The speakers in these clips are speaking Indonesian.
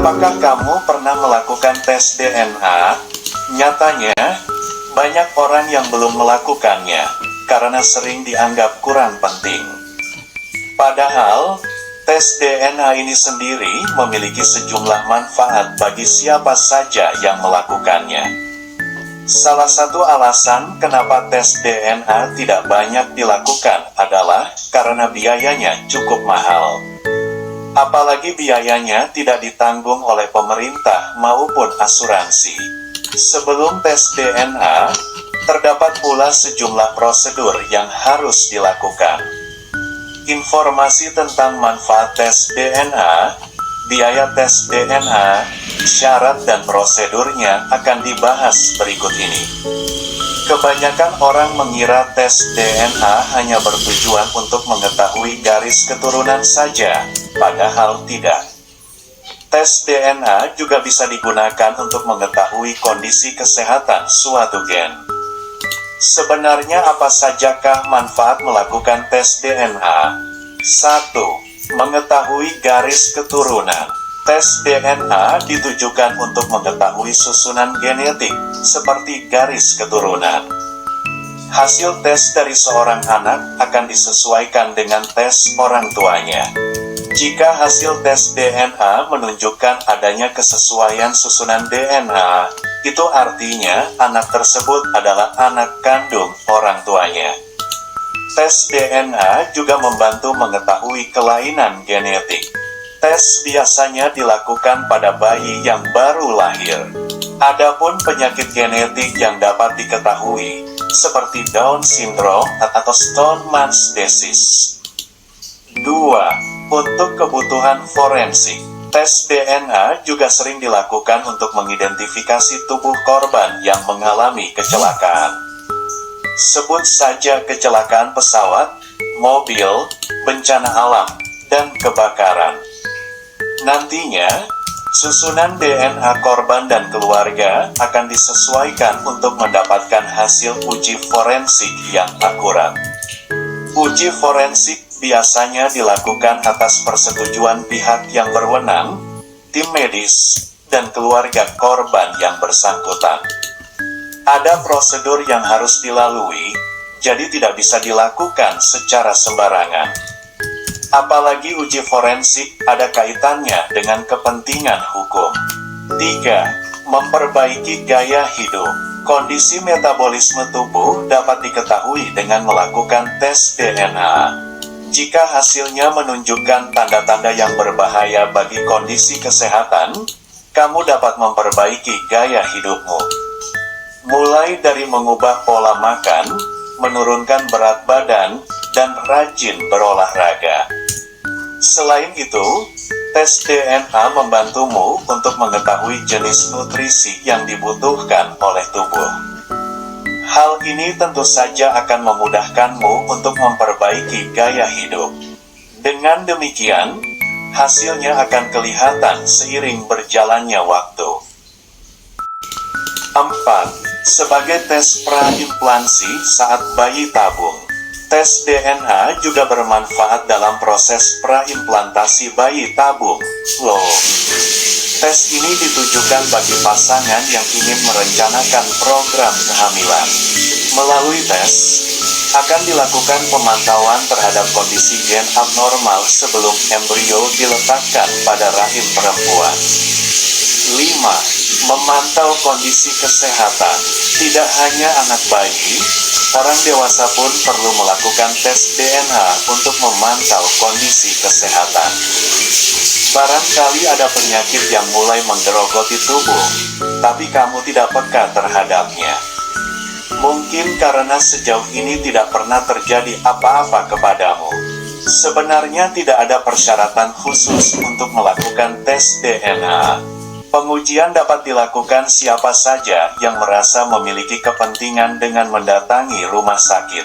Apakah kamu pernah melakukan tes DNA? Nyatanya, banyak orang yang belum melakukannya, karena sering dianggap kurang penting. Padahal, tes DNA ini sendiri memiliki sejumlah manfaat bagi siapa saja yang melakukannya. Salah satu alasan kenapa tes DNA tidak banyak dilakukan adalah karena biayanya cukup mahal. Apalagi biayanya tidak ditanggung oleh pemerintah maupun asuransi. Sebelum tes DNA, terdapat pula sejumlah prosedur yang harus dilakukan. Informasi tentang manfaat tes DNA, biaya tes DNA, syarat dan prosedurnya akan dibahas berikut ini. Kebanyakan orang mengira tes DNA hanya bertujuan untuk mengetahui garis keturunan saja, padahal tidak. Tes DNA juga bisa digunakan untuk mengetahui kondisi kesehatan suatu gen. Sebenarnya apa sajakah manfaat melakukan tes DNA? 1. Mengetahui garis keturunan. Tes DNA ditujukan untuk mengetahui susunan genetik, seperti garis keturunan. Hasil tes dari seorang anak akan disesuaikan dengan tes orang tuanya. Jika hasil tes DNA menunjukkan adanya kesesuaian susunan DNA, itu artinya anak tersebut adalah anak kandung orang tuanya. Tes DNA juga membantu mengetahui kelainan genetik. Tes biasanya dilakukan pada bayi yang baru lahir. Adapun penyakit genetik yang dapat diketahui, seperti Down syndrome atau Stoneman's disease. 2. Untuk kebutuhan forensik, tes DNA juga sering dilakukan untuk mengidentifikasi tubuh korban yang mengalami kecelakaan. Sebut saja kecelakaan pesawat, mobil, bencana alam, dan kebakaran. Nantinya, susunan DNA korban dan keluarga akan disesuaikan untuk mendapatkan hasil uji forensik yang akurat. Uji forensik biasanya dilakukan atas persetujuan pihak yang berwenang, tim medis, dan keluarga korban yang bersangkutan. Ada prosedur yang harus dilalui, jadi tidak bisa dilakukan secara sembarangan. Apalagi uji forensik ada kaitannya dengan kepentingan hukum. 3. Memperbaiki gaya hidup. Kondisi metabolisme tubuh dapat diketahui dengan melakukan tes DNA. Jika hasilnya menunjukkan tanda-tanda yang berbahaya bagi kondisi kesehatan, kamu dapat memperbaiki gaya hidupmu. Mulai dari mengubah pola makan, menurunkan berat badan, dan rajin berolahraga. Selain itu, tes DNA membantumu untuk mengetahui jenis nutrisi yang dibutuhkan oleh tubuh. Hal ini tentu saja akan memudahkanmu untuk memperbaiki gaya hidup. Dengan demikian, hasilnya akan kelihatan seiring berjalannya waktu. 4. Sebagai tes praimplantasi saat bayi tabung. Tes DNA juga bermanfaat dalam proses praimplantasi bayi tabung, loh. Tes ini ditujukan bagi pasangan yang ingin merencanakan program kehamilan. Melalui tes, akan dilakukan pemantauan terhadap kondisi gen abnormal sebelum embrio diletakkan pada rahim perempuan. 5. Memantau kondisi kesehatan. Tidak hanya anak bayi, orang dewasa pun perlu melakukan tes DNA untuk memantau kondisi kesehatan. Barangkali ada penyakit yang mulai menggerogoti tubuh, tapi kamu tidak peka terhadapnya. Mungkin karena sejauh ini tidak pernah terjadi apa-apa kepadamu. Sebenarnya tidak ada persyaratan khusus untuk melakukan tes DNA. Pengujian dapat dilakukan siapa saja yang merasa memiliki kepentingan dengan mendatangi rumah sakit.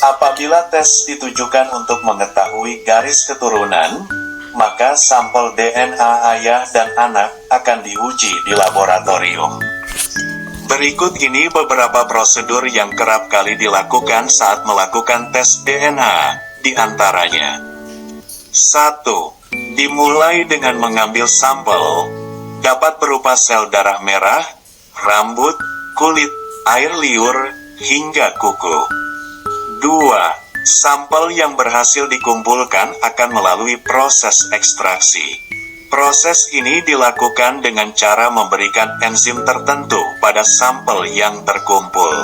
Apabila tes ditujukan untuk mengetahui garis keturunan, maka sampel DNA ayah dan anak akan diuji di laboratorium. Berikut ini beberapa prosedur yang kerap kali dilakukan saat melakukan tes DNA, di antaranya. 1. Dimulai dengan mengambil sampel, dapat berupa sel darah merah, rambut, kulit, air liur, hingga kuku. 2. Sampel yang berhasil dikumpulkan akan melalui proses ekstraksi. Proses ini dilakukan dengan cara memberikan enzim tertentu pada sampel yang terkumpul.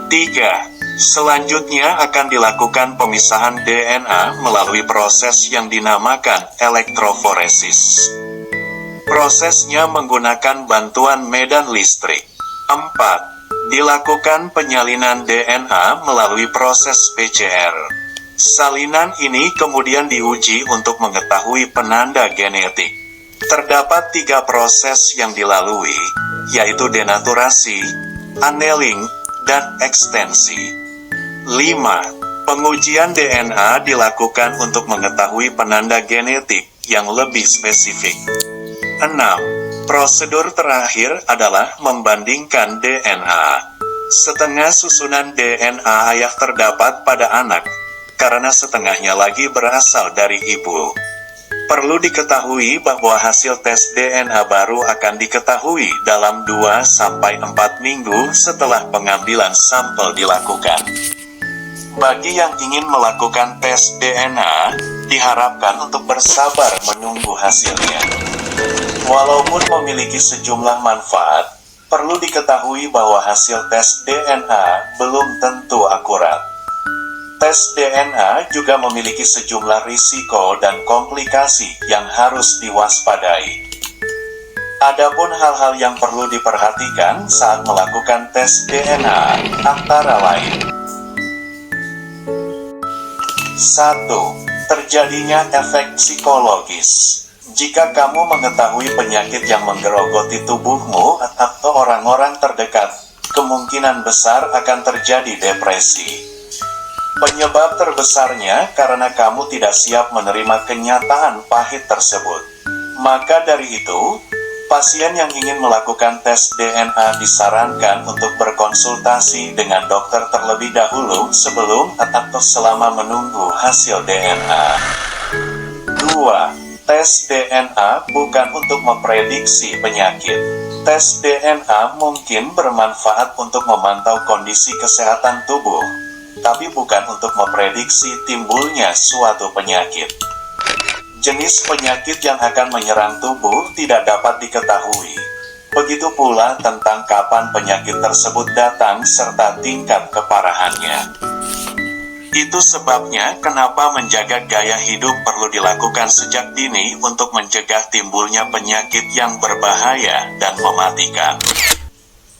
3. Selanjutnya akan dilakukan pemisahan DNA melalui proses yang dinamakan elektroforesis. Prosesnya menggunakan bantuan medan listrik. 4. Dilakukan penyalinan DNA melalui proses PCR. Salinan ini kemudian diuji untuk mengetahui penanda genetik. Terdapat 3 proses yang dilalui, yaitu denaturasi, annealing, dan ekstensi. 5. Pengujian DNA dilakukan untuk mengetahui penanda genetik yang lebih spesifik. 6. Prosedur terakhir adalah membandingkan DNA. Setengah susunan DNA ayah terdapat pada anak, karena setengahnya lagi berasal dari ibu. Perlu diketahui bahwa hasil tes DNA baru akan diketahui dalam 2-4 minggu setelah pengambilan sampel dilakukan. Bagi yang ingin melakukan tes DNA, diharapkan untuk bersabar menunggu hasilnya. Walaupun memiliki sejumlah manfaat, perlu diketahui bahwa hasil tes DNA belum tentu akurat. Tes DNA juga memiliki sejumlah risiko dan komplikasi yang harus diwaspadai. Adapun hal-hal yang perlu diperhatikan saat melakukan tes DNA antara lain: 1. Terjadinya efek psikologis. Jika kamu mengetahui penyakit yang menggerogoti tubuhmu atau orang-orang terdekat, kemungkinan besar akan terjadi depresi. Penyebab terbesarnya karena kamu tidak siap menerima kenyataan pahit tersebut. Maka dari itu, pasien yang ingin melakukan tes DNA disarankan untuk berkonsultasi dengan dokter terlebih dahulu sebelum atau selama menunggu hasil DNA. 2. Tes DNA bukan untuk memprediksi penyakit. Tes DNA mungkin bermanfaat untuk memantau kondisi kesehatan tubuh, tapi bukan untuk memprediksi timbulnya suatu penyakit. Jenis penyakit yang akan menyerang tubuh tidak dapat diketahui. Begitu pula tentang kapan penyakit tersebut datang serta tingkat keparahannya. Itu sebabnya kenapa menjaga gaya hidup perlu dilakukan sejak dini untuk mencegah timbulnya penyakit yang berbahaya dan mematikan.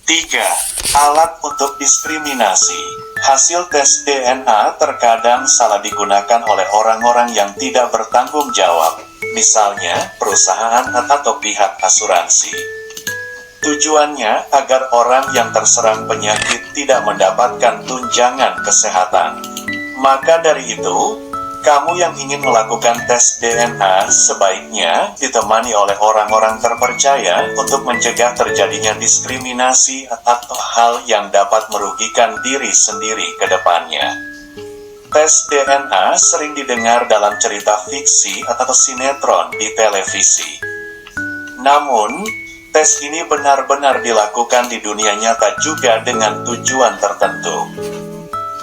3. Alat untuk diskriminasi. Hasil tes DNA terkadang salah digunakan oleh orang-orang yang tidak bertanggung jawab, misalnya perusahaan atau pihak asuransi. Tujuannya agar orang yang terserang penyakit tidak mendapatkan tunjangan kesehatan. Maka dari itu, kamu yang ingin melakukan tes DNA sebaiknya ditemani oleh orang-orang terpercaya untuk mencegah terjadinya diskriminasi atau hal yang dapat merugikan diri sendiri ke depannya. Tes DNA sering didengar dalam cerita fiksi atau sinetron di televisi. Namun, tes ini benar-benar dilakukan di dunia nyata juga dengan tujuan tertentu.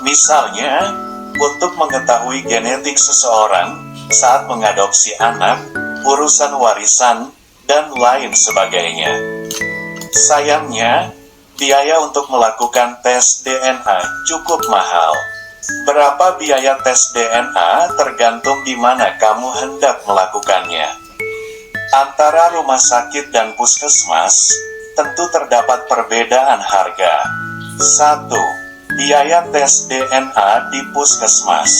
Misalnya, untuk mengetahui genetik seseorang saat mengadopsi anak, urusan warisan, dan lain sebagainya. Sayangnya, biaya untuk melakukan tes DNA cukup mahal. Berapa biaya tes DNA tergantung di mana kamu hendak melakukannya. Antara rumah sakit dan puskesmas, tentu terdapat perbedaan harga. 1. Biaya tes DNA di puskesmas.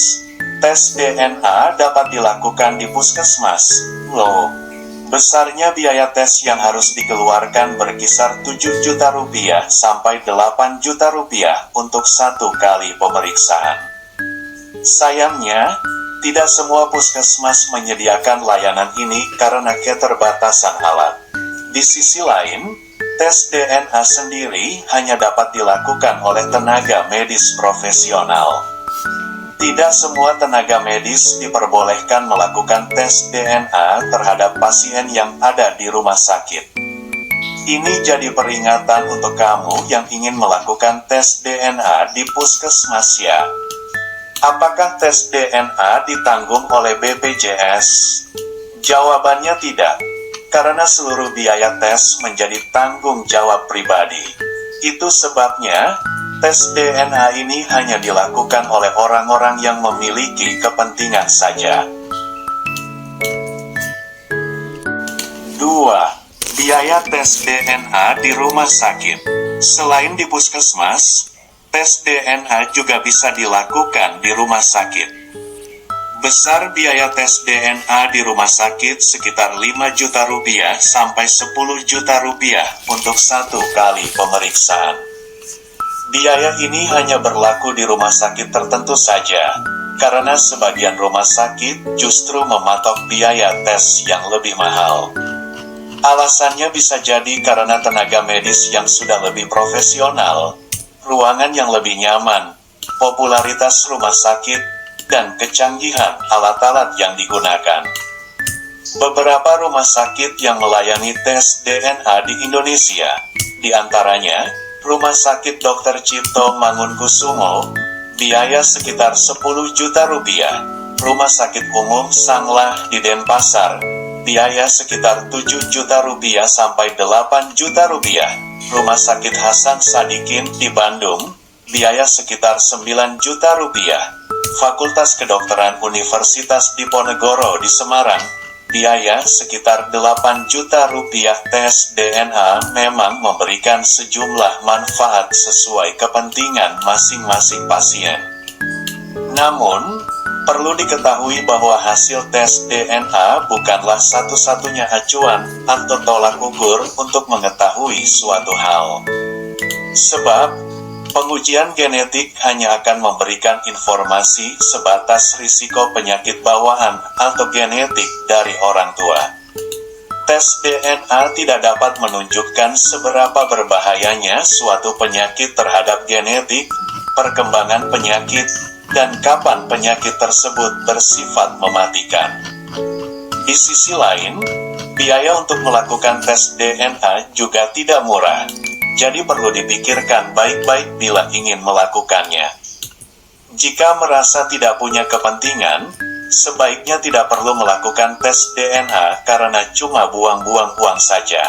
Tes DNA dapat dilakukan di puskesmas. Loh, besarnya biaya tes yang harus dikeluarkan berkisar 7 juta rupiah sampai 8 juta rupiah untuk 1 kali pemeriksaan. Sayangnya, tidak semua puskesmas menyediakan layanan ini karena keterbatasan alat. Di sisi lain, tes DNA sendiri hanya dapat dilakukan oleh tenaga medis profesional. Tidak semua tenaga medis diperbolehkan melakukan tes DNA terhadap pasien yang ada di rumah sakit. Ini jadi peringatan untuk kamu yang ingin melakukan tes DNA di puskesmas ya. Apakah tes DNA ditanggung oleh BPJS? Jawabannya tidak, karena seluruh biaya tes menjadi tanggung jawab pribadi. Itu sebabnya, tes DNA ini hanya dilakukan oleh orang-orang yang memiliki kepentingan saja. 2. Biaya tes DNA di rumah sakit. Selain di puskesmas, tes DNA juga bisa dilakukan di rumah sakit. Besar biaya tes DNA di rumah sakit sekitar 5 juta rupiah sampai 10 juta rupiah untuk satu kali pemeriksaan. Biaya ini hanya berlaku di rumah sakit tertentu saja, karena sebagian rumah sakit justru mematok biaya tes yang lebih mahal. Alasannya bisa jadi karena tenaga medis yang sudah lebih profesional, ruangan yang lebih nyaman, popularitas rumah sakit, dan kecanggihan alat-alat yang digunakan. Beberapa rumah sakit yang melayani tes DNA di Indonesia, di antaranya Rumah Sakit Dr. Cipto Mangunkusumo, biaya sekitar 10 juta rupiah. Rumah Sakit Umum Sanglah di Denpasar, biaya sekitar 7 juta rupiah sampai 8 juta rupiah. Rumah Sakit Hasan Sadikin di Bandung, biaya sekitar 9 juta rupiah. Fakultas Kedokteran Universitas Diponegoro di Semarang, biaya sekitar 8 juta rupiah. Tes DNA memang memberikan sejumlah manfaat sesuai kepentingan masing-masing pasien. Namun, perlu diketahui bahwa hasil tes DNA bukanlah satu-satunya acuan atau tolak ukur untuk mengetahui suatu hal. Sebab, pengujian genetik hanya akan memberikan informasi sebatas risiko penyakit bawaan atau genetik dari orang tua. Tes DNA tidak dapat menunjukkan seberapa berbahayanya suatu penyakit terhadap genetik, perkembangan penyakit, dan kapan penyakit tersebut bersifat mematikan. Di sisi lain, biaya untuk melakukan tes DNA juga tidak murah, jadi perlu dipikirkan baik-baik bila ingin melakukannya. Jika merasa tidak punya kepentingan, sebaiknya tidak perlu melakukan tes DNA karena cuma buang-buang uang saja.